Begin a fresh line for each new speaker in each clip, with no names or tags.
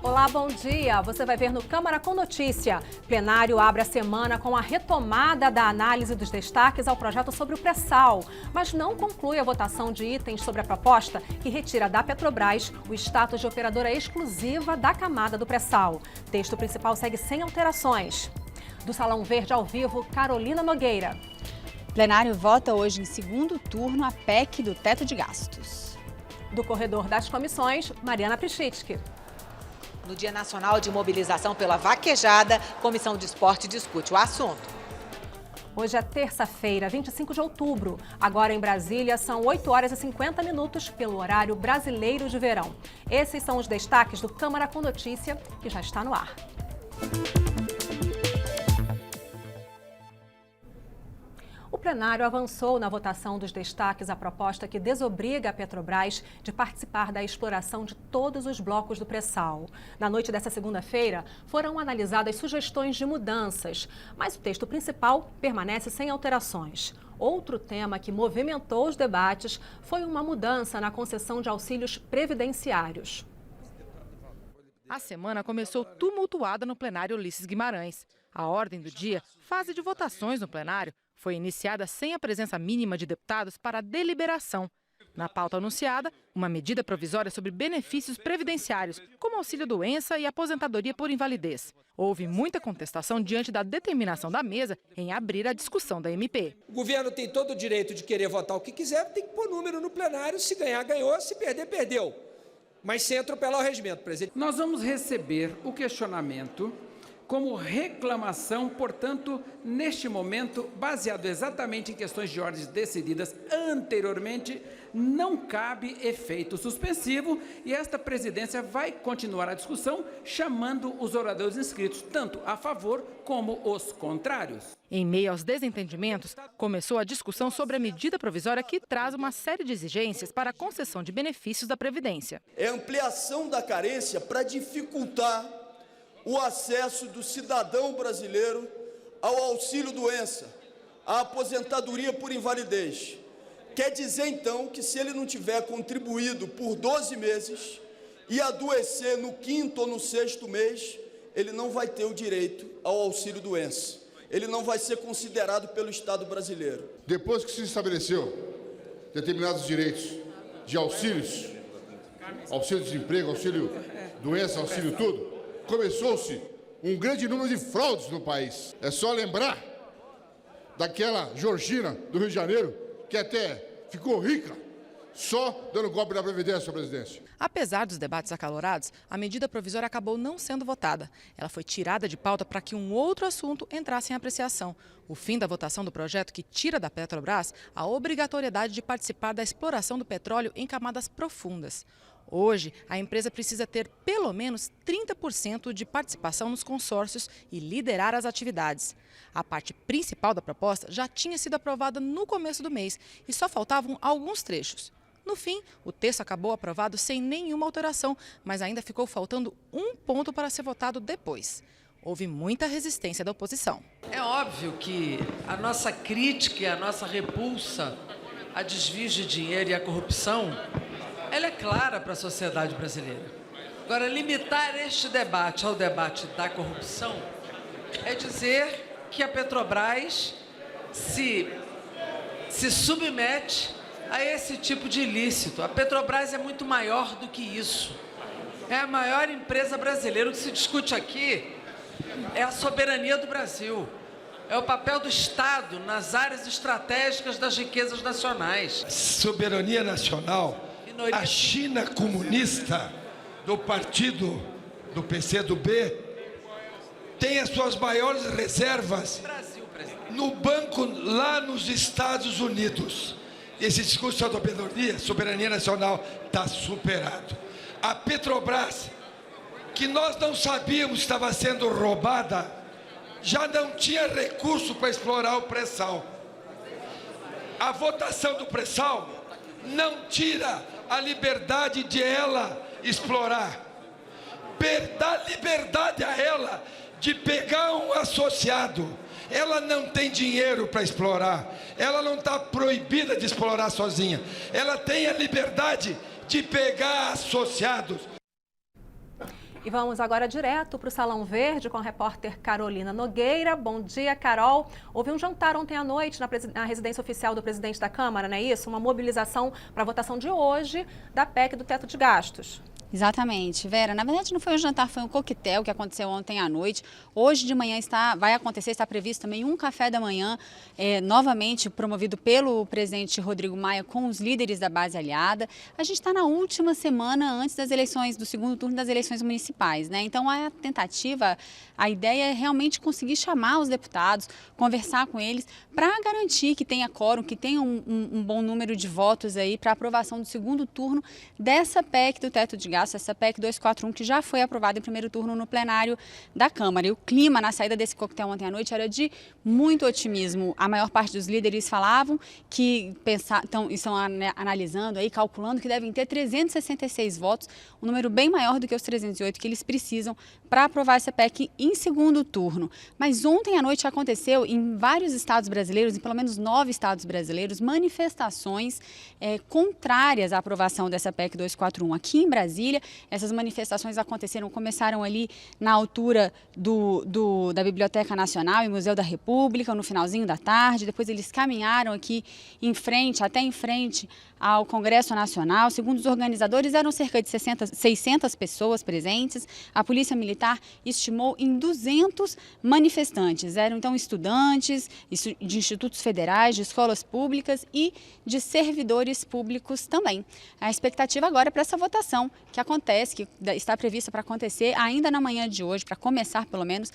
Olá, bom dia. Você vai ver no Câmara com Notícia. Plenário abre a semana com a retomada da análise dos destaques ao projeto sobre o pré-sal, mas não conclui a votação de itens sobre a proposta que retira da Petrobras o status de operadora exclusiva da camada do pré-sal. Texto principal segue sem alterações. Do Salão Verde ao vivo, Carolina Nogueira.
Plenário vota hoje em segundo turno a PEC do teto de gastos.
Do corredor das comissões, Mariana Pichitsky.
No Dia Nacional de Mobilização pela Vaquejada, a Comissão de Esporte discute o assunto.
Hoje é terça-feira, 25 de outubro. Agora em Brasília são 8 horas e 50 minutos pelo horário brasileiro de verão. Esses são os destaques do Câmara com Notícia, que já está no ar. O plenário avançou na votação dos destaques à proposta que desobriga a Petrobras de participar da exploração de todos os blocos do pré-sal. Na noite dessa segunda-feira, foram analisadas sugestões de mudanças, mas o texto principal permanece sem alterações. Outro tema que movimentou os debates foi uma mudança na concessão de auxílios previdenciários.
A semana começou tumultuada no plenário Ulisses Guimarães. A ordem do dia, fase de votações no plenário, foi iniciada sem a presença mínima de deputados para a deliberação. Na pauta anunciada, uma medida provisória sobre benefícios previdenciários, como auxílio-doença e aposentadoria por invalidez. Houve muita contestação diante da determinação da mesa em abrir a discussão da MP.
O governo tem todo o direito de querer votar o que quiser, tem que pôr número no plenário, se ganhar, ganhou, se perder, perdeu. Mas sem atropelar o regimento, presidente.
Nós vamos receber o questionamento como reclamação, portanto, neste momento, baseado exatamente em questões de ordens decididas anteriormente, não cabe efeito suspensivo e esta presidência vai continuar a discussão, chamando os oradores inscritos, tanto a favor como os contrários.
Em meio aos desentendimentos, começou a discussão sobre a medida provisória que traz uma série de exigências para a concessão de benefícios da Previdência.
É ampliação da carência para dificultar o acesso do cidadão brasileiro ao auxílio-doença, à aposentadoria por invalidez. Quer dizer, então, que se ele não tiver contribuído por 12 meses e adoecer no 5º ou no 6º mês, ele não vai ter o direito ao auxílio-doença. Ele não vai ser considerado pelo Estado brasileiro.
Depois que se estabeleceu determinados direitos de auxílios, auxílio-desemprego, auxílio-doença, auxílio tudo, começou-se um grande número de fraudes no país. É só lembrar daquela Georgina do Rio de Janeiro, que até ficou rica, só dando golpe na Previdência, presidência.
Apesar dos debates acalorados, a medida provisória acabou não sendo votada. Ela foi tirada de pauta para que um outro assunto entrasse em apreciação. O fim da votação do projeto que tira da Petrobras a obrigatoriedade de participar da exploração do petróleo em camadas profundas. Hoje, a empresa precisa ter pelo menos 30% de participação nos consórcios e liderar as atividades. A parte principal da proposta já tinha sido aprovada no começo do mês e só faltavam alguns trechos. No fim, o texto acabou aprovado sem nenhuma alteração, mas ainda ficou faltando um ponto para ser votado depois. Houve muita resistência da oposição.
É óbvio que a nossa crítica e a nossa repulsa a desvios de dinheiro e a corrupção, ela é clara para a sociedade brasileira. Agora, limitar este debate ao debate da corrupção é dizer que a Petrobras se submete a esse tipo de ilícito. A Petrobras é muito maior do que isso. É a maior empresa brasileira. O que se discute aqui é a soberania do Brasil. É o papel do Estado nas áreas estratégicas das riquezas nacionais.
Soberania nacional. A China comunista do partido do PCdoB tem as suas maiores reservas no banco lá nos Estados Unidos. Esse discurso de soberania nacional está superado. A Petrobras, que nós não sabíamos que estava sendo roubada, já não tinha recurso para explorar o pré-sal. A votação do pré-sal não tira a liberdade de ela explorar. Dar liberdade a ela de pegar um associado. Ela não tem dinheiro para explorar, ela não está proibida de explorar sozinha, ela tem a liberdade de pegar associados.
E vamos agora direto para o Salão Verde com a repórter Carolina Nogueira. Bom dia, Carol. Houve um jantar ontem à noite na residência oficial do presidente da Câmara, não é isso? Uma mobilização para a votação de hoje da PEC do teto de gastos.
Exatamente, Vera. Na verdade não foi um jantar, foi um coquetel que aconteceu ontem à noite. Hoje de manhã vai acontecer, está previsto também um café da manhã, novamente promovido pelo presidente Rodrigo Maia com os líderes da base aliada. A gente está na última semana antes das eleições, do segundo turno das eleições municipais, né? Então a tentativa, a ideia é realmente conseguir chamar os deputados, conversar com eles para garantir que tenha quórum, que tenha um bom número de votos aí para aprovação do segundo turno dessa PEC do teto de gastos. Essa PEC 241 que já foi aprovada em primeiro turno no plenário da Câmara. E o clima na saída desse coquetel ontem à noite era de muito otimismo. A maior parte dos líderes falavam que estão analisando, aí, calculando que devem ter 366 votos, um número bem maior do que os 308 que eles precisam para aprovar essa PEC em segundo turno. Mas ontem à noite aconteceu em vários estados brasileiros, em pelo menos 9 estados brasileiros, manifestações contrárias à aprovação dessa PEC 241. Aqui em Brasília, essas manifestações começaram ali na altura da Biblioteca Nacional e Museu da República, no finalzinho da tarde. Depois eles caminharam aqui até em frente ao Congresso Nacional. Segundo os organizadores, eram cerca de 600 pessoas presentes. A Polícia Militar estimou em 200 manifestantes. Eram então estudantes de institutos federais, de escolas públicas e de servidores públicos também. A expectativa agora é para essa votação que está prevista para acontecer ainda na manhã de hoje, para começar pelo menos,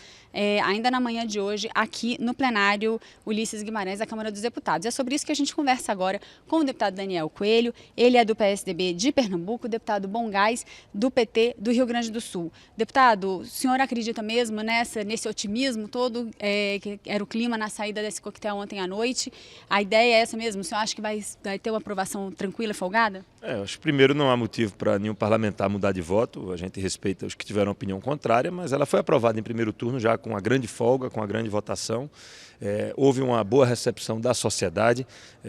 ainda na manhã de hoje, aqui no plenário Ulisses Guimarães da Câmara dos Deputados. É sobre isso que a gente conversa agora com o deputado Daniel Coelho. Ele é do PSDB de Pernambuco, deputado Bongás do PT do Rio Grande do Sul. Deputado, o senhor acredita mesmo nesse otimismo todo que era o clima na saída desse coquetel ontem à noite? A ideia é essa mesmo? O senhor acha que vai ter uma aprovação tranquila e folgada?
Acho que primeiro não há motivo para nenhum parlamentar mudar de voto. A gente respeita os que tiveram opinião contrária, mas ela foi aprovada em primeiro turno já com uma grande folga, com uma grande votação. Houve uma boa recepção da sociedade.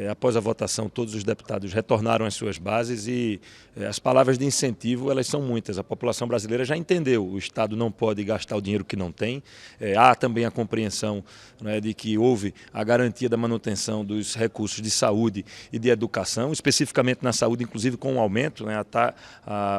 Após a votação, todos os deputados retornaram às suas bases e as palavras de incentivo, elas são muitas. A população brasileira já entendeu, o Estado não pode gastar o dinheiro que não tem. Há também a compreensão, né, de que houve a garantia da manutenção dos recursos de saúde e de educação, especificamente na saúde, inclusive com um aumento, né,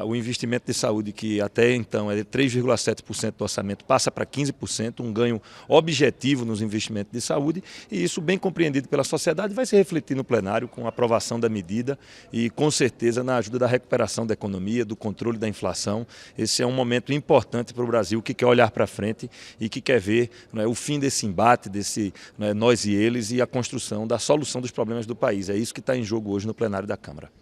o investimento de saúde, que até então é de 3,7% do orçamento, passa para 15%, um ganho objetivo nos investimentos de saúde, e isso, bem compreendido pela sociedade, vai se refletir no plenário com a aprovação da medida e, com certeza, na ajuda da recuperação da economia, do controle da inflação. Esse é um momento importante para o Brasil, que quer olhar para frente e que quer ver, né, o fim desse embate, né, nós e eles, e a construção da solução dos problemas do país. É isso que está em jogo hoje no plenário da Câmara.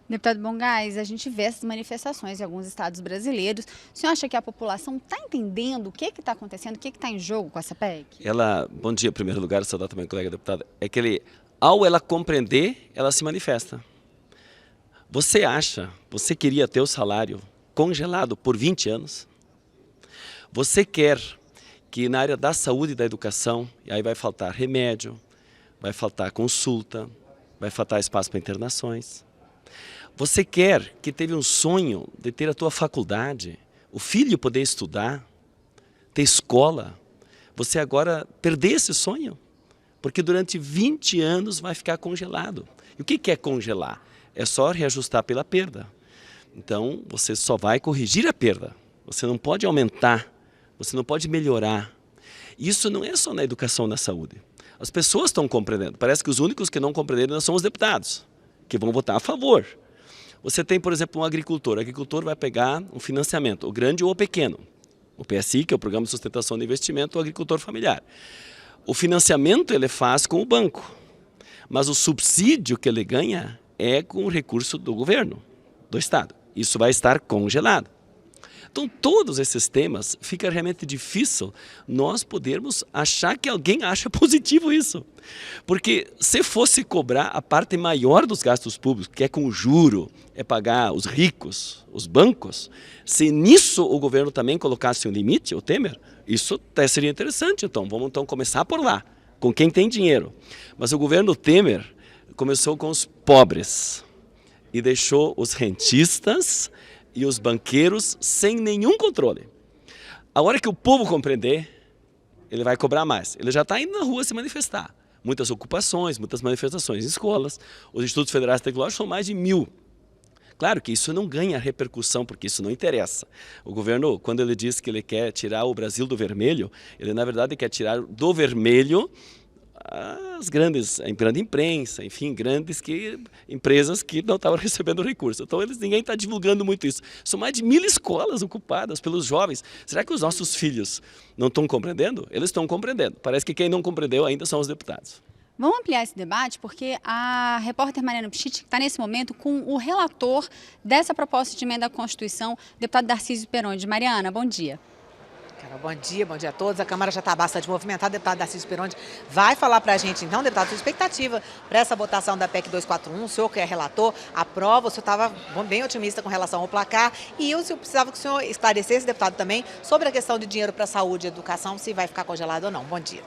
Deputado Bongás, a gente vê essas manifestações em alguns estados brasileiros. O senhor acha que a população está entendendo o que está acontecendo, o que está em jogo com essa PEC?
Bom dia, em primeiro lugar, saudar também o colega deputado. Ao ela compreender, ela se manifesta. Você queria ter o salário congelado por 20 anos? Você quer que na área da saúde e da educação, e aí vai faltar remédio, vai faltar consulta, vai faltar espaço para internações? Você quer que teve um sonho de ter a tua faculdade, o filho poder estudar, ter escola, você agora perder esse sonho? Porque durante 20 anos vai ficar congelado. E o que é congelar? É só reajustar pela perda. Então, você só vai corrigir a perda. Você não pode aumentar, você não pode melhorar. Isso não é só na educação e na saúde. As pessoas estão compreendendo. Parece que os únicos que não compreenderam são os deputados, que vão votar a favor. Você tem, por exemplo, um agricultor. O agricultor vai pegar um financiamento, o grande ou o pequeno. O PSI, que é o Programa de Sustentação de Investimento, o agricultor familiar. O financiamento ele faz com o banco, mas o subsídio que ele ganha é com o recurso do governo, do Estado. Isso vai estar congelado. Então, todos esses temas, fica realmente difícil nós podermos achar que alguém acha positivo isso. Porque se fosse cobrar a parte maior dos gastos públicos, que é com juro, é pagar os ricos, os bancos, se nisso o governo também colocasse um limite, o Temer, isso até seria interessante. Então, vamos então começar por lá, com quem tem dinheiro. Mas o governo Temer começou com os pobres e deixou os rentistas e os banqueiros sem nenhum controle. A hora que o povo compreender, ele vai cobrar mais. Ele já está indo na rua se manifestar. Muitas ocupações, muitas manifestações em escolas. Os institutos federais tecnológicos são mais de 1000. Claro que isso não ganha repercussão, porque isso não interessa. O governo, quando ele diz que ele quer tirar o Brasil do vermelho, ele na verdade quer tirar do vermelho a grande imprensa, enfim, empresas que não estavam recebendo recursos. Então, ninguém está divulgando muito isso. São mais de 1000 escolas ocupadas pelos jovens. Será que os nossos filhos não estão compreendendo? Eles estão compreendendo. Parece que quem não compreendeu ainda são os deputados.
Vamos ampliar esse debate, porque a repórter Mariana Pichit está nesse momento com o relator dessa proposta de emenda à Constituição, o deputado Darcísio Peronde. Mariana, bom dia.
Bom dia a todos. A Câmara já está bastante movimentada. O deputado Darcísio Peronde vai falar para a gente, então, deputado, sua expectativa para essa votação da PEC 241. O senhor que é relator, aprova, o senhor estava bem otimista com relação ao placar. E eu precisava que o senhor esclarecesse, deputado, também, sobre a questão de dinheiro para saúde e educação, se vai ficar congelado ou não. Bom dia.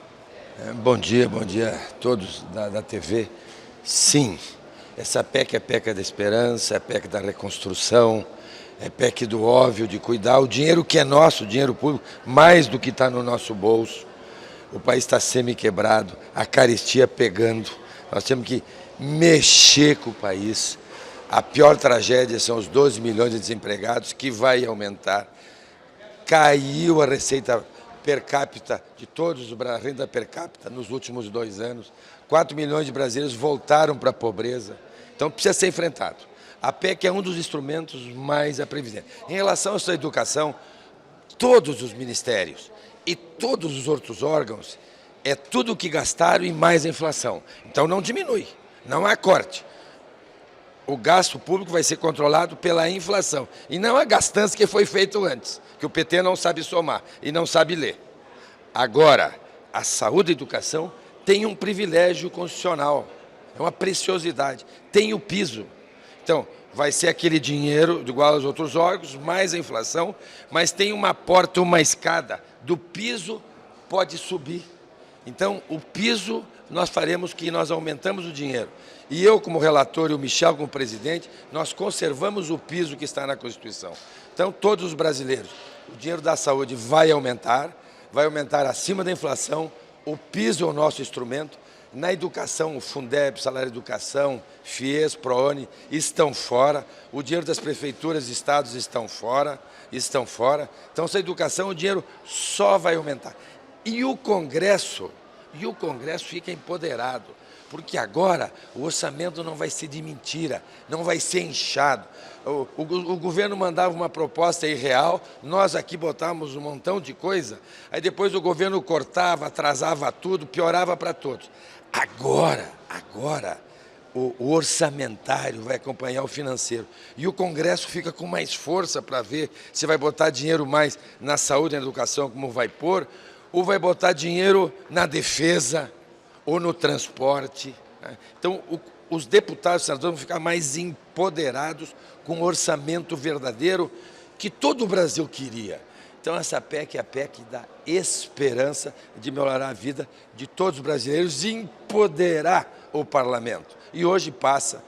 Bom dia a todos da TV. Sim, essa PEC é a PEC da esperança, é a PEC da reconstrução, é PEC do óbvio, de cuidar. O dinheiro que é nosso, o dinheiro público, mais do que está no nosso bolso. O país está semi-quebrado, a carestia pegando. Nós temos que mexer com o país. A pior tragédia são os 12 milhões de desempregados, que vai aumentar. Caiu a receita per capita de todos, a renda per capita nos últimos 2 anos. 4 milhões de brasileiros voltaram para a pobreza. Então precisa ser enfrentado. A PEC é um dos instrumentos mais previsíveis. Em relação à sua educação, todos os ministérios e todos os outros órgãos, é tudo o que gastaram e mais a inflação. Então não diminui, não há corte. O gasto público vai ser controlado pela inflação e não a gastança que foi feito antes, que o PT não sabe somar e não sabe ler. Agora, a saúde e a educação tem um privilégio constitucional, é uma preciosidade, tem o piso. Então, vai ser aquele dinheiro igual aos outros órgãos, mais a inflação, mas tem uma porta, uma escada. Do piso pode subir. Então, o piso nós faremos que nós aumentamos o dinheiro. E eu, como relator, e o Michel, como presidente, nós conservamos o piso que está na Constituição. Então, todos os brasileiros, o dinheiro da saúde vai aumentar acima da inflação, o piso é o nosso instrumento. Na educação, o Fundeb, Salário de Educação, FIES, ProUni estão fora, o dinheiro das prefeituras e estados estão fora. Então, essa educação, o dinheiro só vai aumentar. E o Congresso fica empoderado, porque agora o orçamento não vai ser de mentira, não vai ser inchado. O governo mandava uma proposta irreal, nós aqui botávamos um montão de coisa, aí depois o governo cortava, atrasava tudo, piorava para todos. Agora, o orçamentário vai acompanhar o financeiro. E o Congresso fica com mais força para ver se vai botar dinheiro mais na saúde e na educação, como vai pôr, ou vai botar dinheiro na defesa ou no transporte. Né? Então, os deputados e senadores vão ficar mais empoderados com um orçamento verdadeiro que todo o Brasil queria. Então, essa PEC é a PEC da esperança de melhorar a vida de todos os brasileiros e empoderar o parlamento. E hoje passa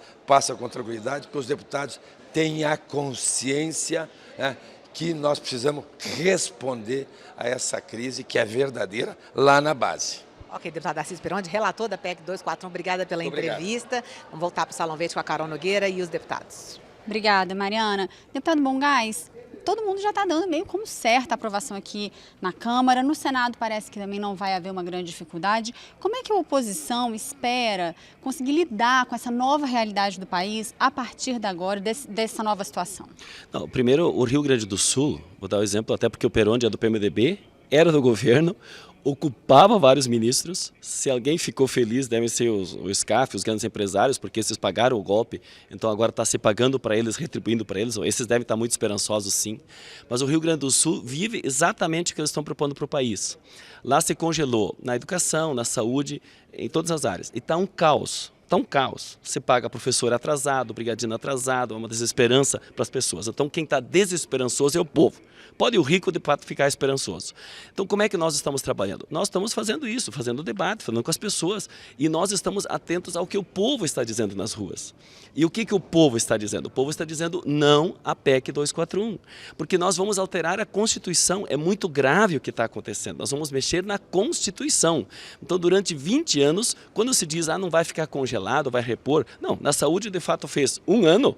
com tranquilidade, porque os deputados têm a consciência, né, que nós precisamos responder a essa crise que é verdadeira lá na base.
Ok, deputado Darcísio Peronde, relator da PEC 241, obrigada pela entrevista. Vamos voltar para o Salão Verde com a Carol Nogueira e os deputados.
Obrigada, Mariana. Deputado Bongás, todo mundo já está dando meio como certa a aprovação aqui na Câmara. No Senado parece que também não vai haver uma grande dificuldade. Como é que a oposição espera conseguir lidar com essa nova realidade do país a partir de agora, dessa nova situação?
Não, primeiro, o Rio Grande do Sul, vou dar o exemplo até porque o Peronde é do PMDB, era do governo, ocupava vários ministros. Se alguém ficou feliz, devem ser o SCAF, os grandes empresários, porque esses pagaram o golpe, então agora está se pagando para eles, retribuindo para eles. Esses devem estar muito esperançosos, sim. Mas o Rio Grande do Sul vive exatamente o que eles estão propondo para o país. Lá se congelou na educação, na saúde, em todas as áreas. E está um caos. Está um caos. Você paga professor atrasado, brigadino atrasado, é uma desesperança para as pessoas. Então quem está desesperançoso é o povo. Pode o rico de fato ficar esperançoso. Então como é que nós estamos trabalhando? Nós estamos fazendo isso, fazendo debate, falando com as pessoas. E nós estamos atentos ao que o povo está dizendo nas ruas. E o que o povo está dizendo? O povo está dizendo não à PEC 241. Porque nós vamos alterar a Constituição. É muito grave o que está acontecendo. Nós vamos mexer na Constituição. Então durante 20 anos, quando se diz não vai ficar congelado, vai repor. Não, na saúde de fato fez 1 ano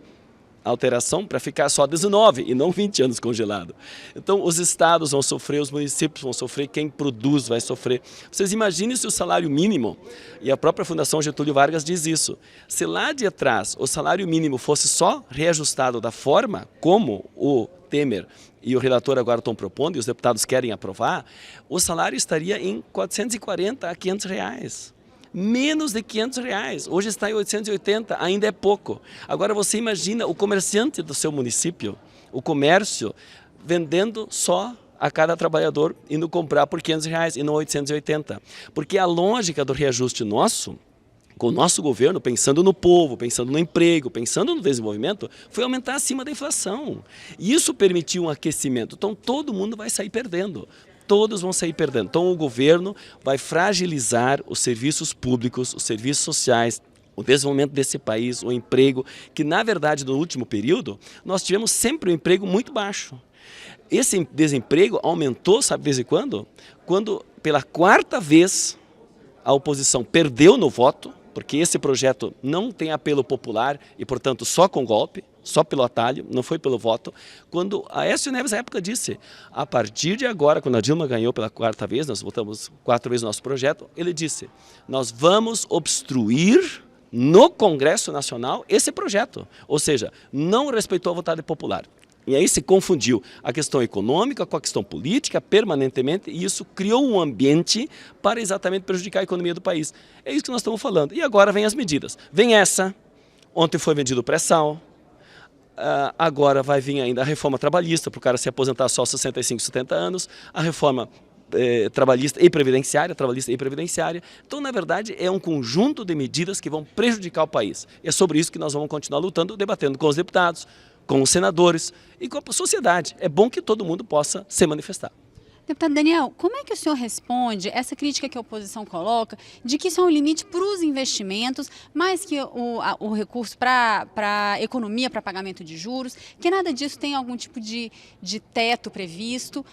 alteração para ficar só 19 e não 20 anos congelado. Então os estados vão sofrer, os municípios vão sofrer, quem produz vai sofrer. Vocês imaginem se o salário mínimo, e a própria Fundação Getúlio Vargas diz isso, se lá de atrás o salário mínimo fosse só reajustado da forma como o Temer e o relator agora estão propondo e os deputados querem aprovar, o salário estaria em 440 a 500 reais. Menos de 500 reais. Hoje está em 880, ainda é pouco. Agora você imagina o comerciante do seu município, o comércio, vendendo só a cada trabalhador, indo comprar por 500 reais e não 880. Porque a lógica do reajuste nosso, com o nosso governo, pensando no povo, pensando no emprego, pensando no desenvolvimento, foi aumentar acima da inflação. E isso permitiu um aquecimento. Então todo mundo vai sair perdendo. Todos vão sair perdendo. Então o governo vai fragilizar os serviços públicos, os serviços sociais, o desenvolvimento desse país, o emprego, que na verdade no último período nós tivemos sempre um emprego muito baixo. Esse desemprego aumentou, sabe desde quando? Quando pela 4ª vez a oposição perdeu no voto, porque esse projeto não tem apelo popular e portanto só com golpe, só pelo atalho, não foi pelo voto, quando a Aécio Neves, na época, disse, a partir de agora, quando a Dilma ganhou pela 4ª vez, nós votamos 4 vezes o nosso projeto, ele disse, nós vamos obstruir no Congresso Nacional esse projeto, ou seja, não respeitou a vontade popular. E aí se confundiu a questão econômica com a questão política permanentemente e isso criou um ambiente para exatamente prejudicar a economia do país. É isso que nós estamos falando. E agora vem as medidas. Vem essa, ontem foi vendido o pré-sal, agora vai vir ainda a reforma trabalhista, para o cara se aposentar só aos 65, 70 anos, a reforma trabalhista e previdenciária, Então, na verdade, é um conjunto de medidas que vão prejudicar o país. E é sobre isso que nós vamos continuar lutando, debatendo com os deputados, com os senadores e com a sociedade. É bom que todo mundo possa se manifestar.
Deputado Daniel, como é que o senhor responde essa crítica que a oposição coloca de que isso é um limite para os investimentos, mais que o recurso para a economia, para pagamento de juros, que nada disso tem algum tipo de teto previsto?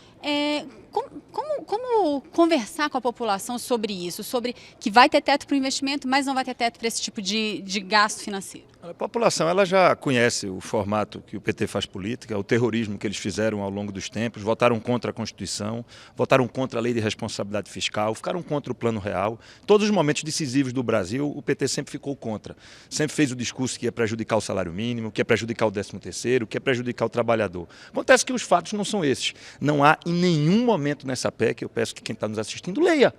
Como conversar com a população sobre isso, sobre que vai ter teto para o investimento, mas não vai ter teto para esse tipo de gasto financeiro?
A população ela já conhece o formato que o PT faz política, o terrorismo que eles fizeram ao longo dos tempos, votaram contra a Constituição, votaram contra a Lei de Responsabilidade Fiscal, ficaram contra o Plano Real. Todos os momentos decisivos do Brasil, o PT sempre ficou contra. Sempre fez o discurso que ia prejudicar o salário mínimo, que ia prejudicar o 13º, que ia prejudicar o trabalhador. Acontece que os fatos não são esses. Não há em nenhum momento nessa PEC, eu peço que quem está nos assistindo leia,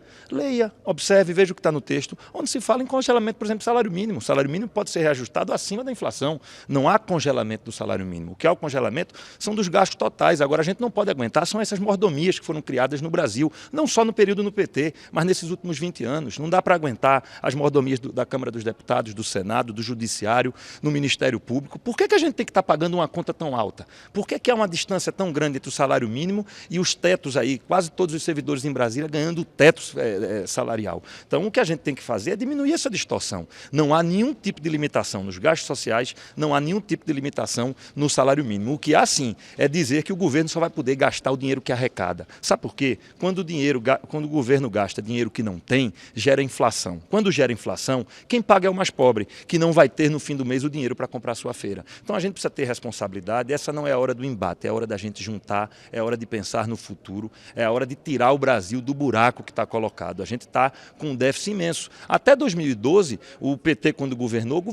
observe, veja o que está no texto, onde se fala em congelamento, por exemplo, do salário mínimo. O salário mínimo pode ser reajustado acima da inflação. Não há congelamento do salário mínimo. O que há o congelamento são dos gastos totais. Agora, a gente não pode aguentar, são essas mordomias que foram criadas no Brasil, não só no período no PT, mas nesses últimos 20 anos. Não dá para aguentar as mordomias da Câmara dos Deputados, do Senado, do Judiciário, no Ministério Público. Por que a gente tem que estar pagando uma conta tão alta? Por que há uma distância tão grande entre o salário mínimo e os tetos aí, quase todos os servidores em Brasília ganhando teto salarial? Então, o que a gente tem que fazer é diminuir essa distorção. Não há nenhum tipo de limitação nos gastos sociais, não há nenhum tipo de limitação no salário mínimo. O que há, sim, é dizer que o governo só vai poder gastar o dinheiro que arrecada. Sabe por quê? Quando o governo gasta dinheiro que não tem, gera inflação. Quando gera inflação, quem paga é o mais pobre, que não vai ter no fim do mês o dinheiro para comprar a sua feira. Então a gente precisa ter responsabilidade, essa não é a hora do embate, é a hora da gente juntar, é a hora de pensar no futuro. É a hora de tirar o Brasil do buraco que está colocado. A gente está com um déficit imenso. Até 2012, o PT, quando governou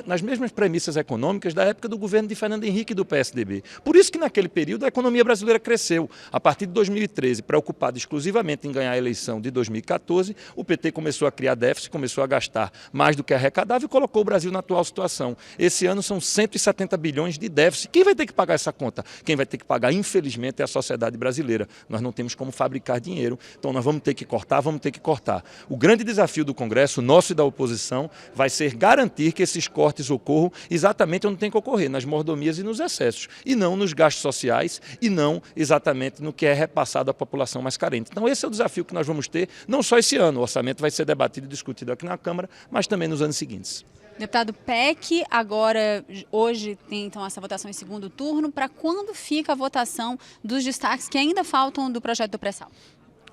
nas mesmas premissas econômicas da época do governo de Fernando Henrique e do PSDB. Por isso que naquele período a economia brasileira cresceu. A partir de 2013, preocupado exclusivamente em ganhar a eleição de 2014, o PT começou a criar déficit, começou a gastar mais do que arrecadava e colocou o Brasil na atual situação. Esse ano são 170 bilhões de déficit. Quem vai ter que pagar essa conta? Quem vai ter que pagar, infelizmente, é a sociedade brasileira. Nós não temos como fabricar dinheiro, então nós vamos ter que cortar. O grande desafio do Congresso, nosso e da oposição, vai ser garantir que esses cortes ocorram exatamente onde tem que ocorrer, nas mordomias e nos excessos, e não nos gastos sociais, e não exatamente no que é repassado à população mais carente. Então esse é o desafio que nós vamos ter, não só esse ano, o orçamento vai ser debatido e discutido aqui na Câmara, mas também nos anos seguintes.
Deputado PEC, agora, hoje tem então essa votação em segundo turno. Para quando fica a votação dos destaques que ainda faltam do projeto do pré-sal?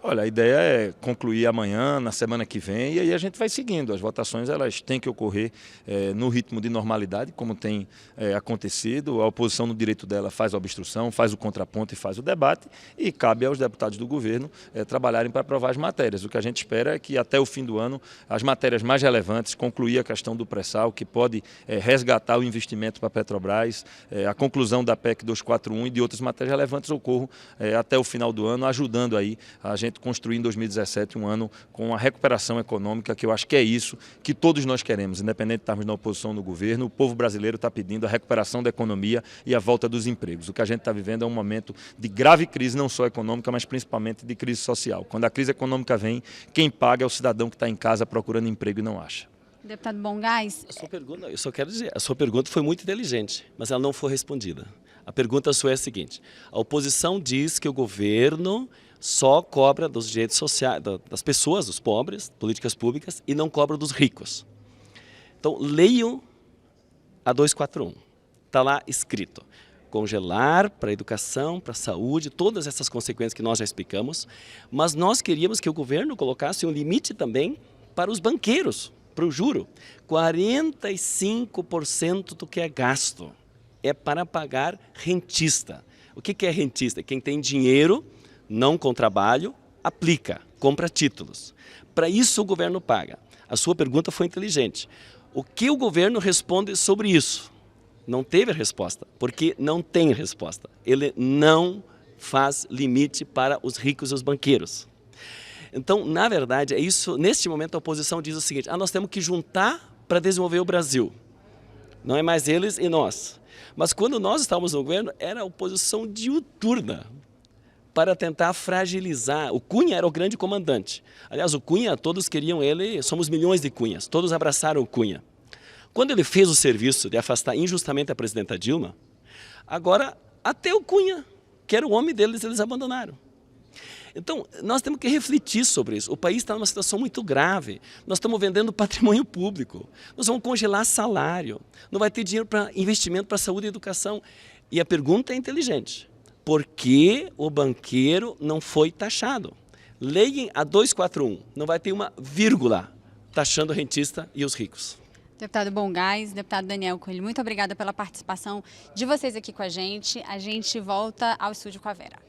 Olha, a ideia é concluir amanhã, na semana que vem, e aí a gente vai seguindo. As votações elas têm que ocorrer no ritmo de normalidade, como tem acontecido. A oposição, no direito dela, faz a obstrução, faz o contraponto e faz o debate, e cabe aos deputados do governo trabalharem para aprovar as matérias. O que a gente espera é que até o fim do ano as matérias mais relevantes, concluir a questão do pré-sal, que pode resgatar o investimento para a Petrobras, a conclusão da PEC 241 e de outras matérias relevantes ocorram até o final do ano, ajudando aí a gente construir em 2017 um ano com uma recuperação econômica, que eu acho que é isso que todos nós queremos, independente de estarmos na oposição ou no governo. O povo brasileiro está pedindo a recuperação da economia e a volta dos empregos. O que a gente está vivendo é um momento de grave crise, não só econômica, mas principalmente de crise social. Quando a crise econômica vem, quem paga é o cidadão que está em casa procurando emprego e não acha.
Deputado Bongás.
Eu só quero dizer, a sua pergunta foi muito inteligente, mas ela não foi respondida. A pergunta sua é a seguinte: a oposição diz que o governo só cobra dos direitos sociais, das pessoas, dos pobres, políticas públicas, e não cobra dos ricos. Então, leiam a 241. Está lá escrito: congelar para a educação, para a saúde, todas essas consequências que nós já explicamos, mas nós queríamos que o governo colocasse um limite também para os banqueiros, para o juro. 45% do que é gasto é para pagar rentista. O que é rentista? Quem tem dinheiro, não com trabalho, aplica, compra títulos. Para isso o governo paga. A sua pergunta foi inteligente. O que o governo responde sobre isso? Não teve resposta, porque não tem resposta. Ele não faz limite para os ricos e os banqueiros. Então, na verdade, é isso. Neste momento a oposição diz o seguinte: nós temos que juntar para desenvolver o Brasil. Não é mais eles e nós. Mas quando nós estávamos no governo, era a oposição diuturna para tentar fragilizar. O Cunha era o grande comandante. Aliás, o Cunha, todos queriam ele, somos milhões de Cunhas, todos abraçaram o Cunha. Quando ele fez o serviço de afastar injustamente a presidenta Dilma, agora até o Cunha, que era o homem deles, eles abandonaram. Então, nós temos que refletir sobre isso. O país está numa situação muito grave. Nós estamos vendendo patrimônio público. Nós vamos congelar salário. Não vai ter dinheiro para investimento para saúde e educação. E a pergunta é inteligente: por que o banqueiro não foi taxado? Leem a 241. Não vai ter uma vírgula taxando o rentista e os ricos.
Deputado Bongás, deputado Daniel Coelho, muito obrigada pela participação de vocês aqui com a gente. A gente volta ao estúdio com a Vera.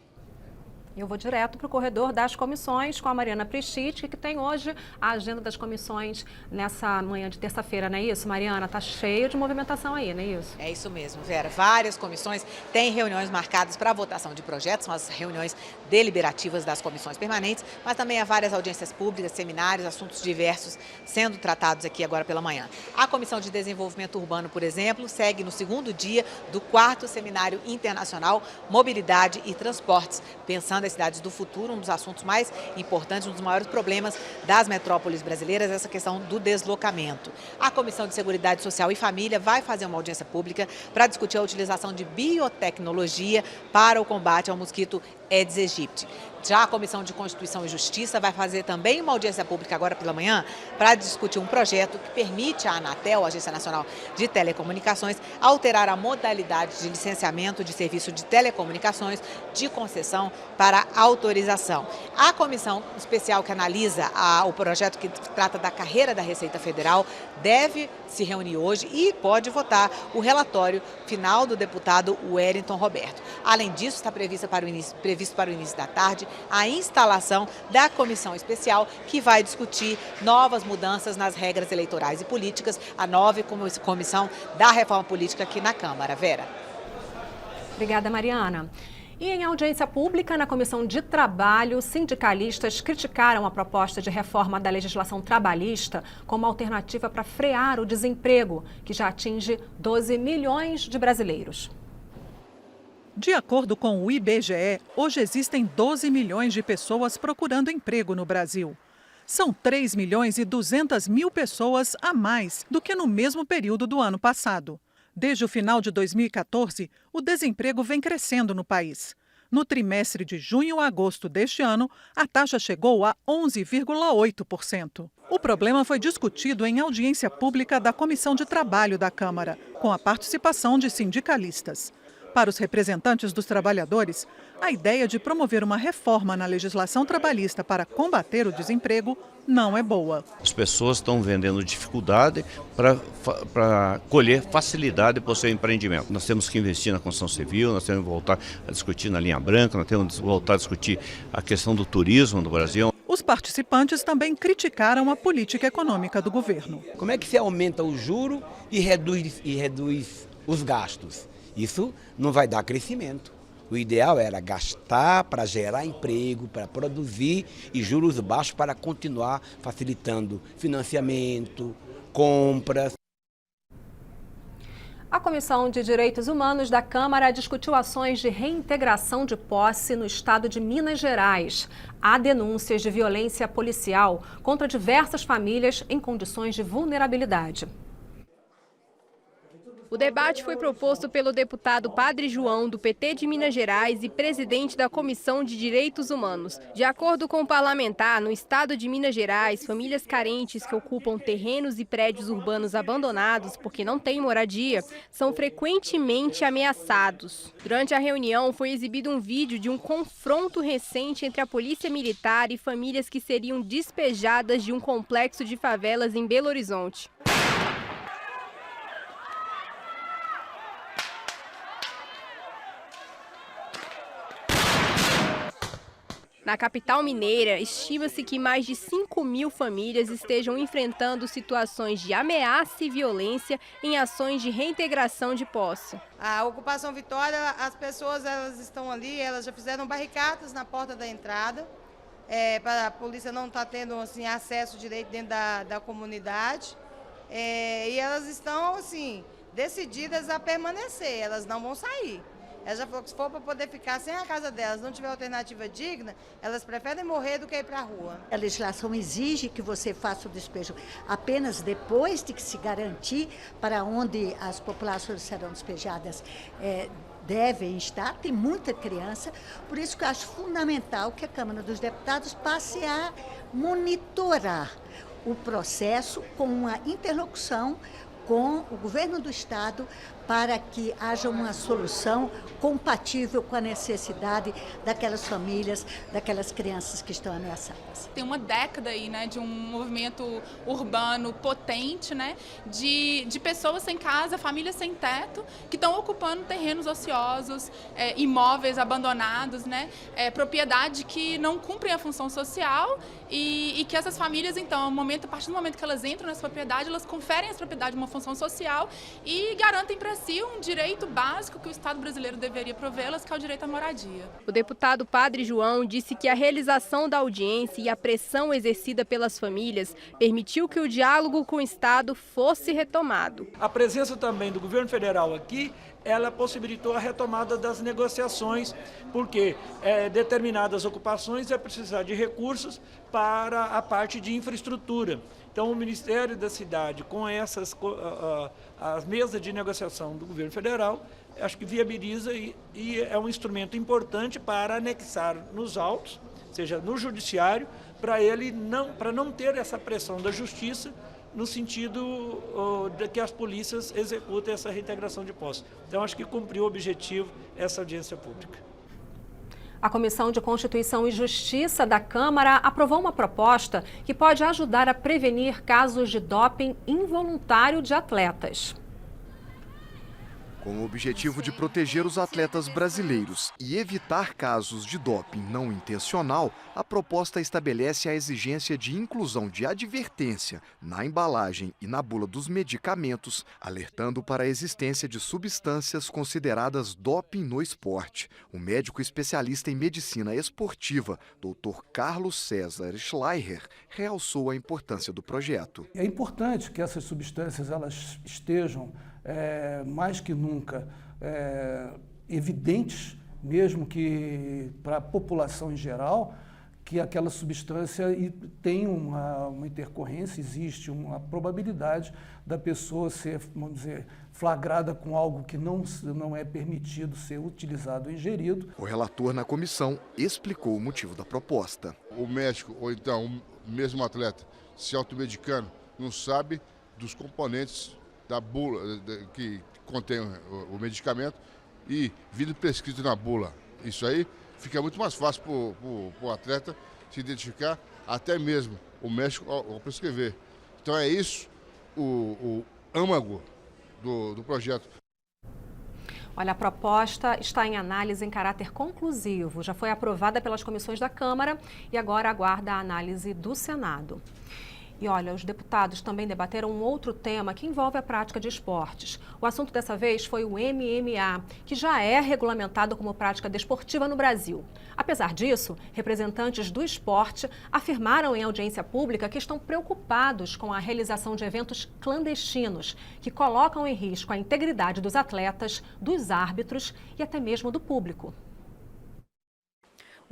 Eu vou direto para o corredor das comissões com a Mariana Prechitsky, que tem hoje a agenda das comissões nessa manhã de terça-feira, não é isso, Mariana? Está cheio de movimentação aí, não é isso?
É isso mesmo, Vera. Várias comissões têm reuniões marcadas para a votação de projetos, são as reuniões deliberativas das comissões permanentes, mas também há várias audiências públicas, seminários, assuntos diversos sendo tratados aqui agora pela manhã. A Comissão de Desenvolvimento Urbano, por exemplo, segue no segundo dia do 4º Seminário Internacional Mobilidade e Transportes, pensando as cidades do futuro, um dos assuntos mais importantes, um dos maiores problemas das metrópoles brasileiras, essa questão do deslocamento. A Comissão de Seguridade Social e Família vai fazer uma audiência pública para discutir a utilização de biotecnologia para o combate ao mosquito Aedes aegypti. Já a Comissão de Constituição e Justiça vai fazer também uma audiência pública agora pela manhã para discutir um projeto que permite à Anatel, a Agência Nacional de Telecomunicações, alterar a modalidade de licenciamento de serviço de telecomunicações de concessão para autorização. A comissão especial que analisa o projeto que trata da carreira da Receita Federal deve se reunir hoje e pode votar o relatório final do deputado Wellington Roberto. Além disso, está previsto para o início previsto para o início da tarde a instalação da comissão especial que vai discutir novas mudanças nas regras eleitorais e políticas, a nova comissão da reforma política aqui na Câmara. Vera.
Obrigada, Mariana. E em audiência pública, na Comissão de Trabalho, sindicalistas criticaram a proposta de reforma da legislação trabalhista como alternativa para frear o desemprego, que já atinge 12 milhões de brasileiros.
De acordo com o IBGE, hoje existem 12 milhões de pessoas procurando emprego no Brasil. São 3 milhões e 200 mil pessoas a mais do que no mesmo período do ano passado. Desde o final de 2014, o desemprego vem crescendo no país. No trimestre de junho a agosto deste ano, a taxa chegou a 11,8%. O problema foi discutido em audiência pública da Comissão de Trabalho da Câmara, com a participação de sindicalistas. Para os representantes dos trabalhadores, a ideia de promover uma reforma na legislação trabalhista para combater o desemprego não é boa.
As pessoas estão vendendo dificuldade para colher facilidade para o seu empreendimento. Nós temos que investir na construção civil, nós temos que voltar a discutir na linha branca, nós temos que voltar a discutir a questão do turismo no Brasil.
Os participantes também criticaram a política econômica do governo.
Como é que se aumenta o juro e reduz os gastos? Isso não vai dar crescimento. O ideal era gastar para gerar emprego, para produzir e juros baixos para continuar facilitando financiamento, compras.
A Comissão de Direitos Humanos da Câmara discutiu ações de reintegração de posse no estado de Minas Gerais. Há denúncias de violência policial contra diversas famílias em condições de vulnerabilidade.
O debate foi proposto pelo deputado Padre João, do PT de Minas Gerais e presidente da Comissão de Direitos Humanos. De acordo com o parlamentar, no estado de Minas Gerais, famílias carentes que ocupam terrenos e prédios urbanos abandonados porque não têm moradia são frequentemente ameaçados. Durante a reunião, foi exibido um vídeo de um confronto recente entre a Polícia Militar e famílias que seriam despejadas de um complexo de favelas em Belo Horizonte. Na capital mineira, estima-se que mais de 5.000 famílias estejam enfrentando situações de ameaça e violência em ações de reintegração de posse.
A ocupação Vitória, as pessoas elas estão ali, elas já fizeram barricadas na porta da entrada, para a polícia não estar tendo assim, acesso direito dentro da comunidade. E elas estão assim, decididas a permanecer, elas não vão sair. Ela já falou que se for para poder ficar sem a casa delas, não tiver alternativa digna, elas preferem morrer do que ir para a rua.
A legislação exige que você faça o despejo apenas depois de que se garantir para onde as populações serão despejadas devem estar. Tem muita criança, por isso que eu acho fundamental que a Câmara dos Deputados passe a monitorar o processo com uma interlocução com o governo do estado para que haja uma solução compatível com a necessidade daquelas famílias, daquelas crianças que estão ameaçadas.
Tem uma década aí, né, de um movimento urbano potente, né, de pessoas sem casa, famílias sem teto, que estão ocupando terrenos ociosos, imóveis abandonados, né, propriedade que não cumprem a função social e que essas famílias, então, a partir do momento que elas entram nessa propriedade, elas conferem essa propriedade uma função social e garantem para si um direito básico que o Estado brasileiro deveria provê-las, que é o direito à moradia.
O deputado Padre João disse que a realização da audiência e a pressão exercida pelas famílias permitiu que o diálogo com o Estado fosse retomado.
A presença também do governo federal aqui, ela possibilitou a retomada das negociações, porque determinadas ocupações vai precisar de recursos para a parte de infraestrutura. Então, o Ministério da Cidade, com as mesas de negociação do governo federal, acho que viabiliza e é um instrumento importante para anexar nos autos, seja no judiciário, para não ter essa pressão da justiça no sentido de que as polícias executem essa reintegração de posse. Então, acho que cumpriu o objetivo essa audiência pública.
A Comissão de Constituição e Justiça da Câmara aprovou uma proposta que pode ajudar a prevenir casos de doping involuntário de atletas.
Com o objetivo de proteger os atletas brasileiros e evitar casos de doping não intencional, a proposta estabelece a exigência de inclusão de advertência na embalagem e na bula dos medicamentos, alertando para a existência de substâncias consideradas doping no esporte. O médico especialista em medicina esportiva, Dr. Carlos César Schleicher, realçou a importância do projeto.
É importante que essas substâncias elas estejam mais que nunca evidentes, mesmo que para a população em geral, que aquela substância tem uma intercorrência, existe uma probabilidade da pessoa ser, vamos dizer, flagrada com algo que não é permitido ser utilizado ou ingerido.
O relator na comissão explicou o motivo da proposta.
O médico, ou então o mesmo atleta, se automedicando, não sabe dos componentes da bula que contém o medicamento e vindo prescrito na bula. Isso aí fica muito mais fácil para o atleta se identificar, até mesmo o médico ao prescrever. Então é isso o âmago do projeto.
Olha, a proposta está em análise em caráter conclusivo. Já foi aprovada pelas comissões da Câmara e agora aguarda a análise do Senado. E olha, os deputados também debateram um outro tema que envolve a prática de esportes. O assunto dessa vez foi o MMA, que já é regulamentado como prática desportiva no Brasil. Apesar disso, representantes do esporte afirmaram em audiência pública que estão preocupados com a realização de eventos clandestinos, que colocam em risco a integridade dos atletas, dos árbitros e até mesmo do público.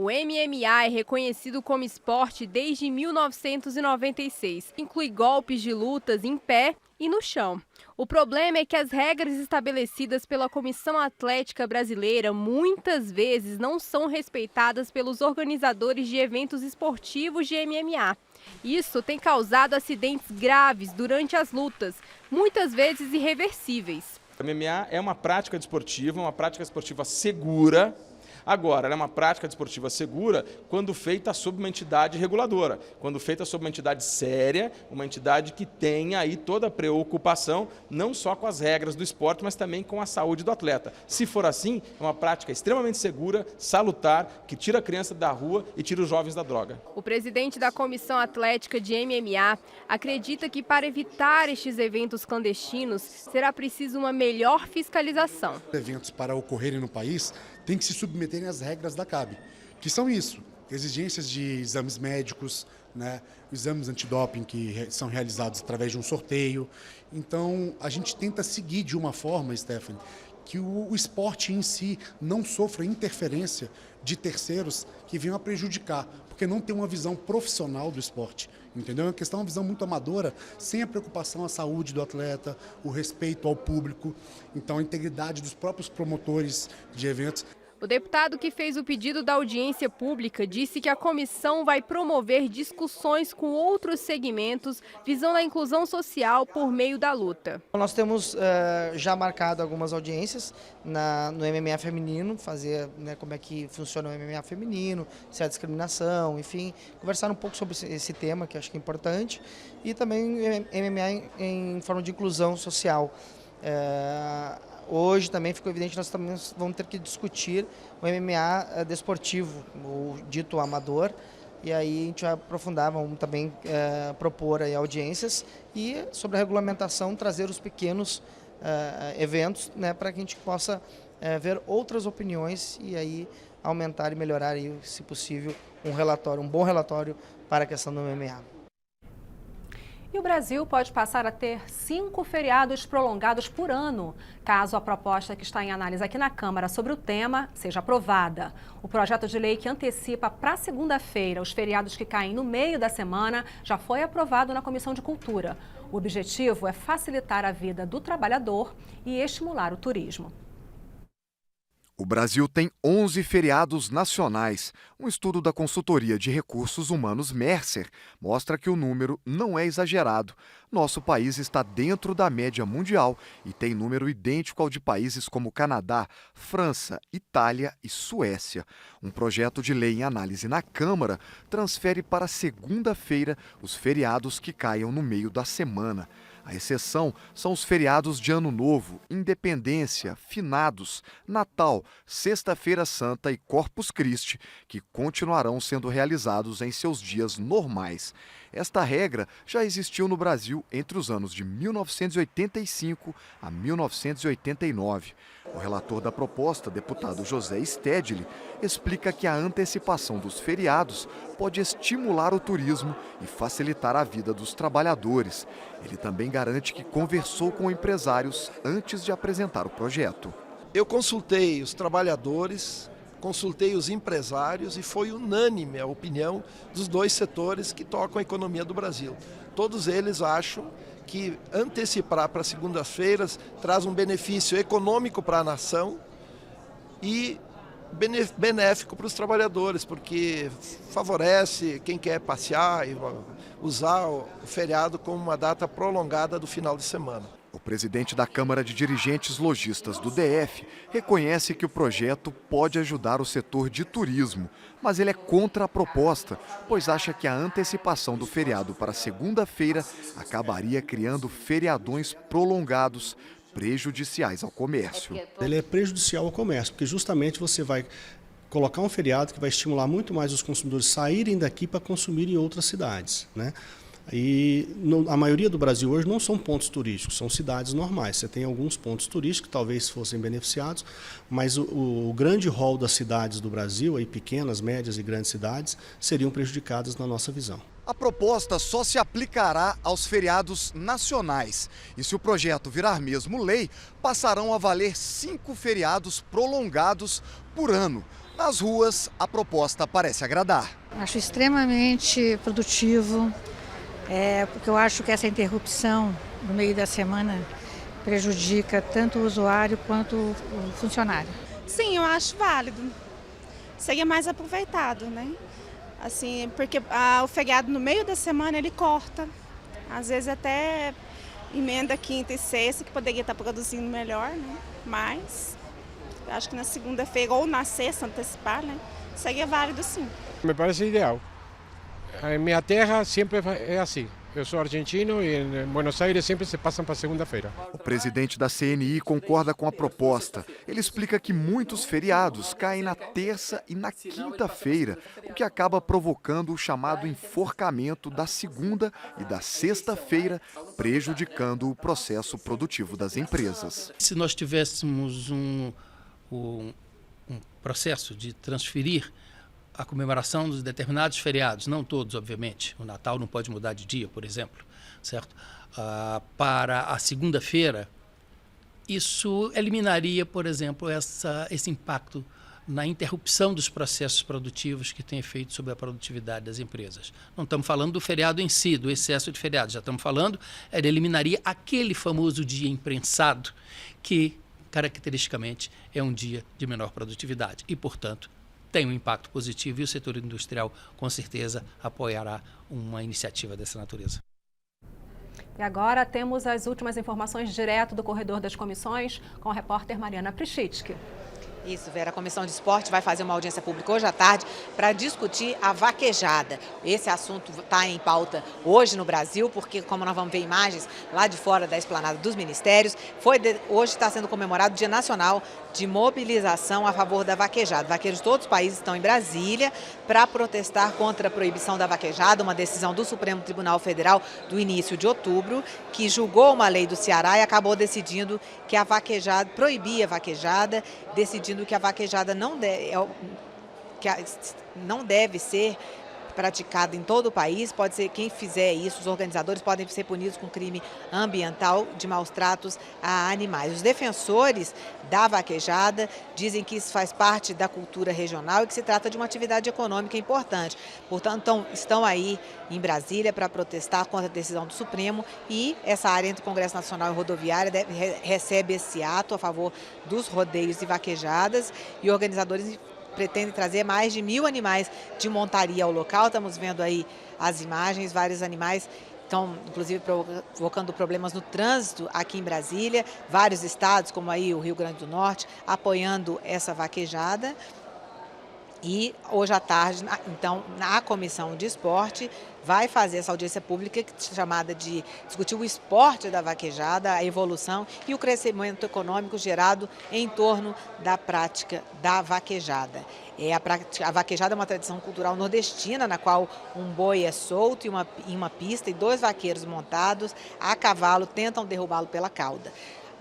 O MMA é reconhecido como esporte desde 1996. Inclui golpes de lutas em pé e no chão. O problema é que as regras estabelecidas pela Comissão Atlética Brasileira muitas vezes não são respeitadas pelos organizadores de eventos esportivos de MMA. Isso tem causado acidentes graves durante as lutas, muitas vezes irreversíveis.
O MMA é uma prática desportiva segura. Agora, ela é uma prática desportiva segura quando feita sob uma entidade reguladora, quando feita sob uma entidade séria, uma entidade que tenha aí toda a preocupação, não só com as regras do esporte, mas também com a saúde do atleta. Se for assim, é uma prática extremamente segura, salutar, que tira a criança da rua e tira os jovens da droga.
O presidente da Comissão Atlética de MMA acredita que para evitar estes eventos clandestinos, será preciso uma melhor fiscalização.
Eventos para ocorrerem no país têm que se submeterem às regras da CAB, que são isso, exigências de exames médicos, né, exames antidoping que são realizados através de um sorteio. Então, a gente tenta seguir de uma forma, Stephanie, que o esporte em si não sofra interferência de terceiros que venham a prejudicar, porque não tem uma visão profissional do esporte, entendeu? É uma questão, uma visão muito amadora, sem a preocupação à saúde do atleta, o respeito ao público, então a integridade dos próprios promotores de eventos.
O deputado que fez o pedido da audiência pública disse que a comissão vai promover discussões com outros segmentos visando a inclusão social por meio da luta.
Nós temos já marcado algumas audiências no MMA feminino, fazer como é que funciona o MMA feminino, se há discriminação, enfim, conversar um pouco sobre esse tema que eu acho que é importante, e também MMA em forma de inclusão social. Hoje também ficou evidente que nós também vamos ter que discutir o MMA desportivo, o dito amador, e aí a gente vai aprofundar, vamos também propor aí audiências e sobre a regulamentação trazer os pequenos eventos, né, para que a gente possa ver outras opiniões e aí aumentar e melhorar, aí, se possível, um bom relatório para a questão do MMA.
E o Brasil pode passar a ter 5 feriados prolongados por ano, caso a proposta que está em análise aqui na Câmara sobre o tema seja aprovada. O projeto de lei que antecipa para segunda-feira os feriados que caem no meio da semana já foi aprovado na Comissão de Cultura. O objetivo é facilitar a vida do trabalhador e estimular o turismo.
O Brasil tem 11 feriados nacionais. Um estudo da consultoria de recursos humanos Mercer mostra que o número não é exagerado. Nosso país está dentro da média mundial e tem número idêntico ao de países como Canadá, França, Itália e Suécia. Um projeto de lei em análise na Câmara transfere para segunda-feira os feriados que caiam no meio da semana. A exceção são os feriados de Ano Novo, Independência, Finados, Natal, Sexta-feira Santa e Corpus Christi, que continuarão sendo realizados em seus dias normais. Esta regra já existiu no Brasil entre os anos de 1985 a 1989. O relator da proposta, deputado José Stedley, explica que a antecipação dos feriados pode estimular o turismo e facilitar a vida dos trabalhadores. Ele também garante que conversou com empresários antes de apresentar o projeto.
Eu consultei os trabalhadores, consultei os empresários e foi unânime a opinião dos dois setores que tocam a economia do Brasil. Todos eles acham que antecipar para segundas-feiras traz um benefício econômico para a nação e benéfico para os trabalhadores, porque favorece quem quer passear e usar o feriado como uma data prolongada do final de semana.
O presidente da Câmara de Dirigentes Lojistas do DF reconhece que o projeto pode ajudar o setor de turismo, mas ele é contra a proposta, pois acha que a antecipação do feriado para segunda-feira acabaria criando feriadões prolongados, prejudiciais ao comércio.
Ele é prejudicial ao comércio, porque justamente você vai colocar um feriado que vai estimular muito mais os consumidores a saírem daqui para consumir em outras cidades, né? E a maioria do Brasil hoje não são pontos turísticos, são cidades normais. Você tem alguns pontos turísticos que talvez fossem beneficiados, mas o grande rol das cidades do Brasil, aí pequenas, médias e grandes cidades, seriam prejudicadas na nossa visão.
A proposta só se aplicará aos feriados nacionais. E se o projeto virar mesmo lei, passarão a valer 5 feriados prolongados por ano. Nas ruas, a proposta parece agradar.
Acho extremamente produtivo. Porque eu acho que essa interrupção no meio da semana prejudica tanto o usuário quanto o funcionário.
Sim, eu acho válido. Seria mais aproveitado, né? Assim, porque o feriado no meio da semana ele corta. Às vezes até emenda quinta e sexta, que poderia estar produzindo melhor, né? Mas eu acho que na segunda-feira ou na sexta antecipar, né? Seria válido sim.
Me parece ideal. Em minha terra sempre é assim. Eu sou argentino e em Buenos Aires sempre se passam para segunda-feira.
O presidente da CNI concorda com a proposta. Ele explica que muitos feriados caem na terça e na quinta-feira, o que acaba provocando o chamado enforcamento da segunda e da sexta-feira, prejudicando o processo produtivo das empresas.
Se nós tivéssemos um processo de transferir a comemoração dos determinados feriados, não todos, obviamente, o Natal não pode mudar de dia, por exemplo, certo? Para a segunda-feira, isso eliminaria, por exemplo, esse impacto na interrupção dos processos produtivos que tem efeito sobre a produtividade das empresas. Não estamos falando do feriado em si, do excesso de feriado, já estamos falando, ele eliminaria aquele famoso dia imprensado que, caracteristicamente, é um dia de menor produtividade e, portanto, tem um impacto positivo e o setor industrial, com certeza, apoiará uma iniciativa dessa natureza.
E agora temos as últimas informações direto do corredor das comissões com a repórter Mariana Prischitsky.
Isso, Vera, a Comissão de Esporte vai fazer uma audiência pública hoje à tarde para discutir a vaquejada. Esse assunto está em pauta hoje no Brasil, porque, como nós vamos ver imagens lá de fora da esplanada dos ministérios, hoje está sendo comemorado o Dia Nacional de Mobilização a favor da vaquejada. Vaqueiros de todos os países estão em Brasília para protestar contra a proibição da vaquejada, uma decisão do Supremo Tribunal Federal do início de outubro, que julgou uma lei do Ceará e acabou decidindo que a vaquejada, proibia a vaquejada, decidindo que a vaquejada não deve ser praticada em todo o país. Pode ser quem fizer isso, os organizadores podem ser punidos com crime ambiental de maus tratos a animais. Os defensores da vaquejada dizem que isso faz parte da cultura regional e que se trata de uma atividade econômica importante. Portanto, estão aí em Brasília para protestar contra a decisão do Supremo e essa área entre o Congresso Nacional e Rodoviária recebe esse ato a favor dos rodeios e vaquejadas e organizadores pretendem trazer mais de 1.000 animais de montaria ao local. Estamos vendo aí as imagens, vários animais estão, inclusive, provocando problemas no trânsito aqui em Brasília. Vários estados, como aí o Rio Grande do Norte, apoiando essa vaquejada. E hoje à tarde, então, na Comissão de Esporte, vai fazer essa audiência pública chamada de discutir o esporte da vaquejada, a evolução e o crescimento econômico gerado em torno da prática da vaquejada. A vaquejada é uma tradição cultural nordestina, na qual um boi é solto em uma pista e 2 vaqueiros montados a cavalo tentam derrubá-lo pela cauda.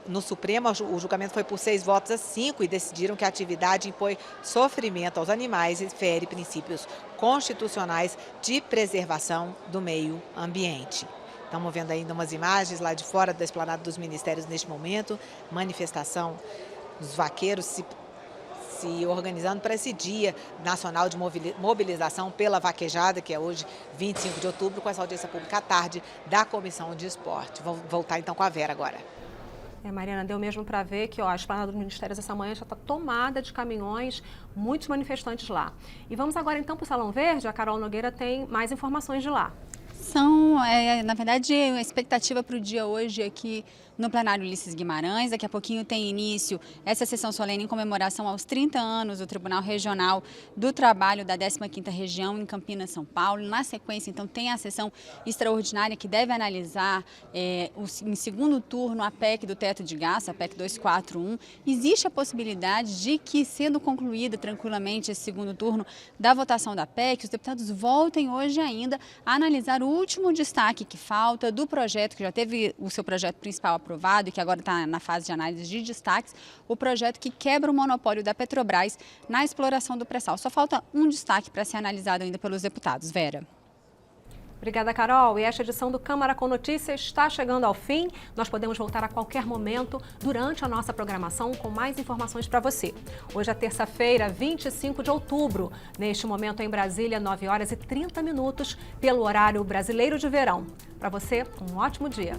No Supremo, o julgamento foi por 6 votos a 5 e decidiram que a atividade impõe sofrimento aos animais e fere princípios constitucionais de preservação do meio ambiente. Estamos vendo ainda umas imagens lá de fora da esplanada dos ministérios neste momento, manifestação dos vaqueiros se organizando para esse Dia Nacional de Mobilização pela Vaquejada, que é hoje, 25 de outubro, com essa audiência pública à tarde da Comissão de Esporte. Vou voltar então com a Vera agora.
Mariana, deu mesmo para ver que a esplanada dos ministérios essa manhã já está tomada de caminhões, muitos manifestantes lá. E vamos agora então para o Salão Verde, a Carol Nogueira tem mais informações de lá.
Na verdade, a expectativa para o dia hoje aqui no plenário Ulisses Guimarães. Daqui a pouquinho tem início essa sessão solene em comemoração aos 30 anos do Tribunal Regional do Trabalho da 15ª Região em Campinas, São Paulo. Na sequência, então, tem a sessão extraordinária que deve analisar em segundo turno a PEC do teto de gastos, a PEC 241. Existe a possibilidade de que, sendo concluída tranquilamente esse segundo turno da votação da PEC, os deputados voltem hoje ainda a analisar o último destaque que falta do projeto, que já teve o seu projeto principal aprovado e que agora está na fase de análise de destaques, o projeto que quebra o monopólio da Petrobras na exploração do pré-sal. Só falta um destaque para ser analisado ainda pelos deputados. Vera.
Obrigada, Carol. E esta edição do Câmara com Notícias está chegando ao fim. Nós podemos voltar a qualquer momento durante a nossa programação com mais informações para você. Hoje é terça-feira, 25 de outubro. Neste momento em Brasília, 9h30, pelo horário brasileiro de verão. Para você, um ótimo dia.